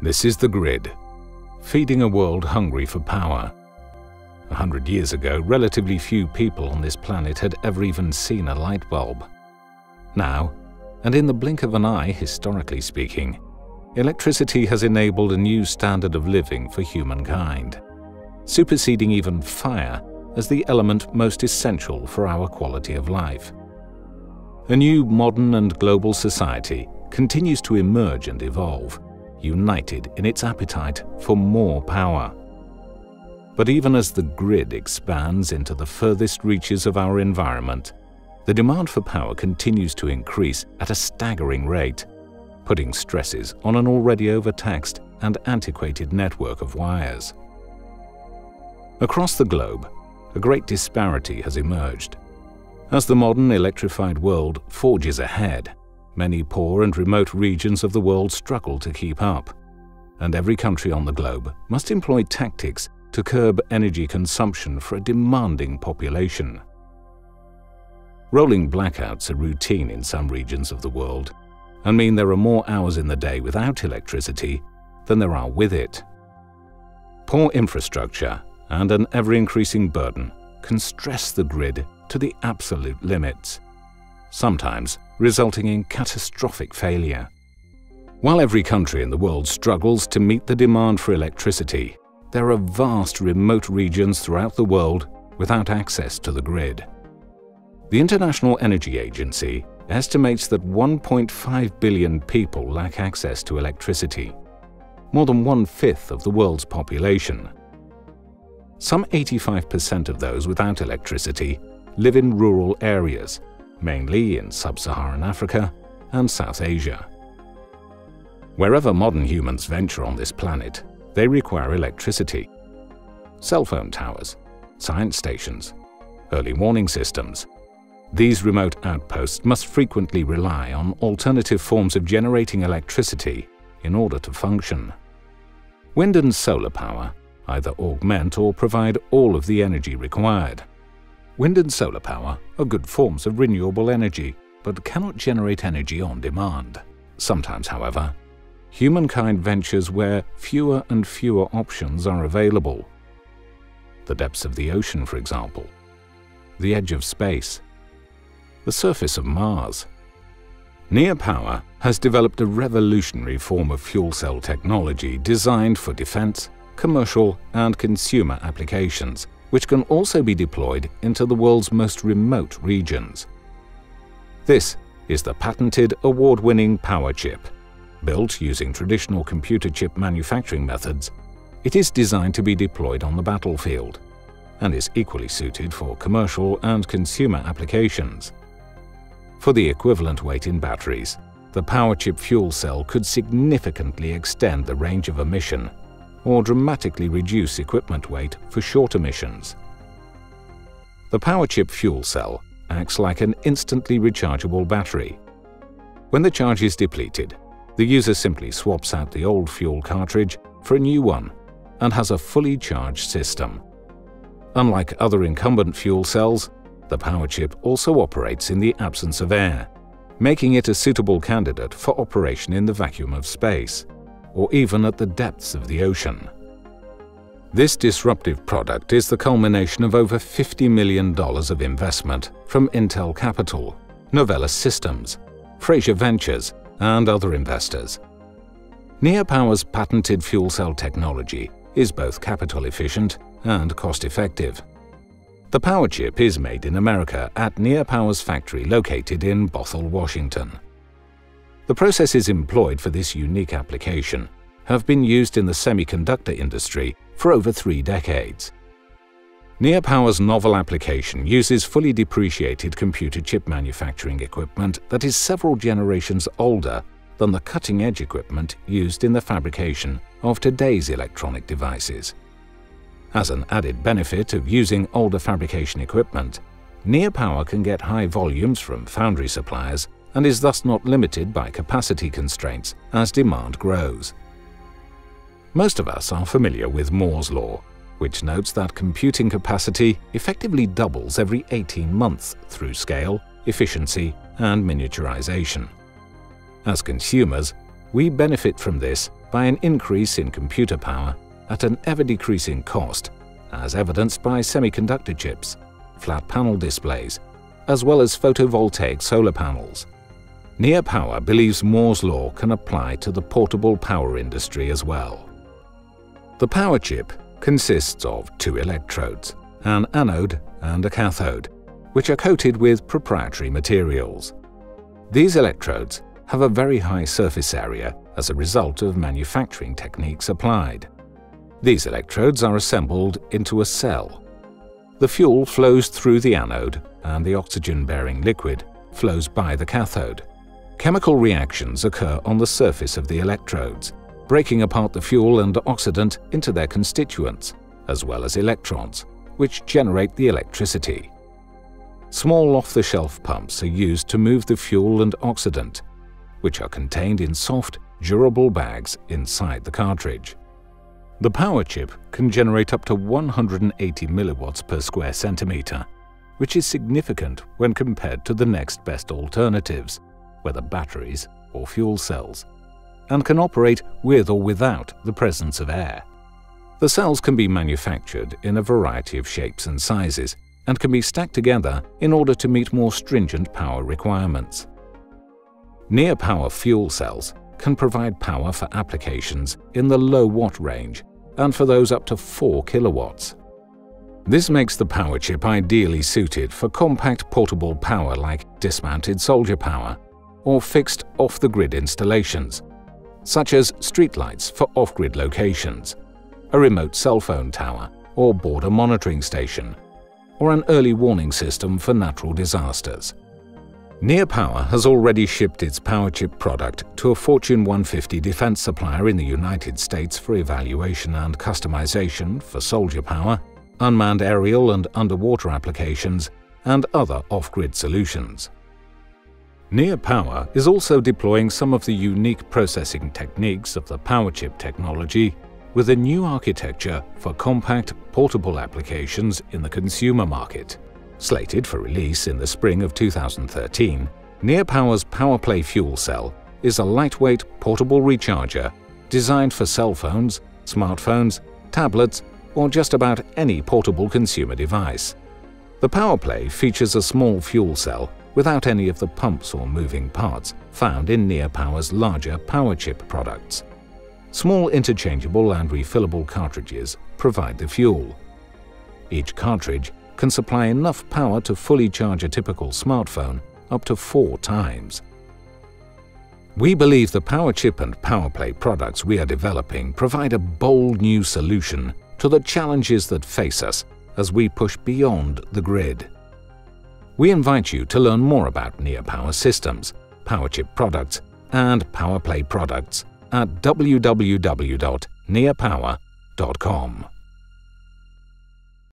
This is the grid, feeding a world hungry for power. 100 years ago, relatively few people on this planet had ever even seen a light bulb. Now, and in the blink of an eye, historically speaking, electricity has enabled a new standard of living for humankind, superseding even fire as the element most essential for our quality of life. A new modern and global society continues to emerge and evolve, united in its appetite for more power. But even as the grid expands into the furthest reaches of our environment, the demand for power continues to increase at a staggering rate, putting stresses on an already overtaxed and antiquated network of wires. Across the globe, a great disparity has emerged. As the modern electrified world forges ahead, many poor and remote regions of the world struggle to keep up, and every country on the globe must employ tactics to curb energy consumption for a demanding population. Rolling blackouts are routine in some regions of the world and mean there are more hours in the day without electricity than there are with it. Poor infrastructure and an ever-increasing burden can stress the grid to the absolute limits, sometimes resulting in catastrophic failure. While every country in the world struggles to meet the demand for electricity, there are vast remote regions throughout the world without access to the grid. The International Energy Agency estimates that 1.5 billion people lack access to electricity, more than 1/5 of the world's population. Some 85% of those without electricity live in rural areas, mainly in sub-Saharan Africa and South Asia. Wherever modern humans venture on this planet, they require electricity. Cell phone towers, science stations, early warning systems. These remote outposts must frequently rely on alternative forms of generating electricity in order to function. Wind and solar power either augment or provide all of the energy required. Wind and solar power are good forms of renewable energy, but cannot generate energy on demand. Sometimes, however, humankind ventures where fewer and fewer options are available. The depths of the ocean, for example, the edge of space, the surface of Mars. Neah Power has developed a revolutionary form of fuel cell technology designed for defense, commercial, and consumer applications, which can also be deployed into the world's most remote regions. This is the patented, award-winning Power Chip. Built using traditional computer chip manufacturing methods, it is designed to be deployed on the battlefield and is equally suited for commercial and consumer applications. For the equivalent weight in batteries, the Power Chip fuel cell could significantly extend the range of a mission or dramatically reduce equipment weight for shorter missions. The Power Chip fuel cell acts like an instantly rechargeable battery. When the charge is depleted, the user simply swaps out the old fuel cartridge for a new one and has a fully charged system. Unlike other incumbent fuel cells, the Power Chip also operates in the absence of air, making it a suitable candidate for operation in the vacuum of space, or even at the depths of the ocean. This disruptive product is the culmination of over $50 million of investment from Intel Capital, Novellus Systems, Fraser Ventures, and other investors. Neah Power's patented fuel cell technology is both capital efficient and cost-effective. The Power Chip is made in America at Neah Power's factory located in Bothell, Washington. The processes employed for this unique application have been used in the semiconductor industry for over 3 decades. Neah Power's novel application uses fully depreciated computer chip manufacturing equipment that is several generations older than the cutting-edge equipment used in the fabrication of today's electronic devices. As an added benefit of using older fabrication equipment, Neah Power can get high volumes from foundry suppliers and is thus not limited by capacity constraints as demand grows. Most of us are familiar with Moore's law, which notes that computing capacity effectively doubles every 18 months through scale, efficiency, and miniaturization. As consumers, we benefit from this by an increase in computer power at an ever-decreasing cost, as evidenced by semiconductor chips, flat panel displays, as well as photovoltaic solar panels. Neah Power believes Moore's law can apply to the portable power industry as well. The power chip consists of 2 electrodes, an anode and a cathode, which are coated with proprietary materials. These electrodes have a very high surface area as a result of manufacturing techniques applied. These electrodes are assembled into a cell. The fuel flows through the anode and the oxygen-bearing liquid flows by the cathode. Chemical reactions occur on the surface of the electrodes, breaking apart the fuel and oxidant into their constituents, as well as electrons, which generate the electricity. Small off-the-shelf pumps are used to move the fuel and oxidant, which are contained in soft, durable bags inside the cartridge. The power chip can generate up to 180 milliwatts per square centimeter, which is significant when compared to the next best alternatives, whether batteries or fuel cells, and can operate with or without the presence of air. The cells can be manufactured in a variety of shapes and sizes and can be stacked together in order to meet more stringent power requirements. Neah Power fuel cells can provide power for applications in the low watt range and for those up to 4 kilowatts. This makes the power chip ideally suited for compact portable power like dismounted soldier power or fixed off-the-grid installations, such as streetlights for off-grid locations, a remote cell phone tower or border monitoring station, or an early warning system for natural disasters. Neah Power has already shipped its power chip product to a Fortune 150 defense supplier in the United States for evaluation and customization for soldier power, unmanned aerial and underwater applications, and other off-grid solutions. Neah Power is also deploying some of the unique processing techniques of the power chip technology with a new architecture for compact, portable applications in the consumer market. Slated for release in the spring of 2013, Neah Power's PowerPlay fuel cell is a lightweight, portable recharger designed for cell phones, smartphones, tablets, or just about any portable consumer device. The PowerPlay features a small fuel cell without any of the pumps or moving parts found in Neah Power's larger power chip products. Small interchangeable and refillable cartridges provide the fuel. Each cartridge can supply enough power to fully charge a typical smartphone up to 4 times. We believe the power chip and PowerPlay products we are developing provide a bold new solution to the challenges that face us as we push beyond the grid. We invite you to learn more about Neah Power systems, power chip products, and PowerPlay products at www.neahpower.com.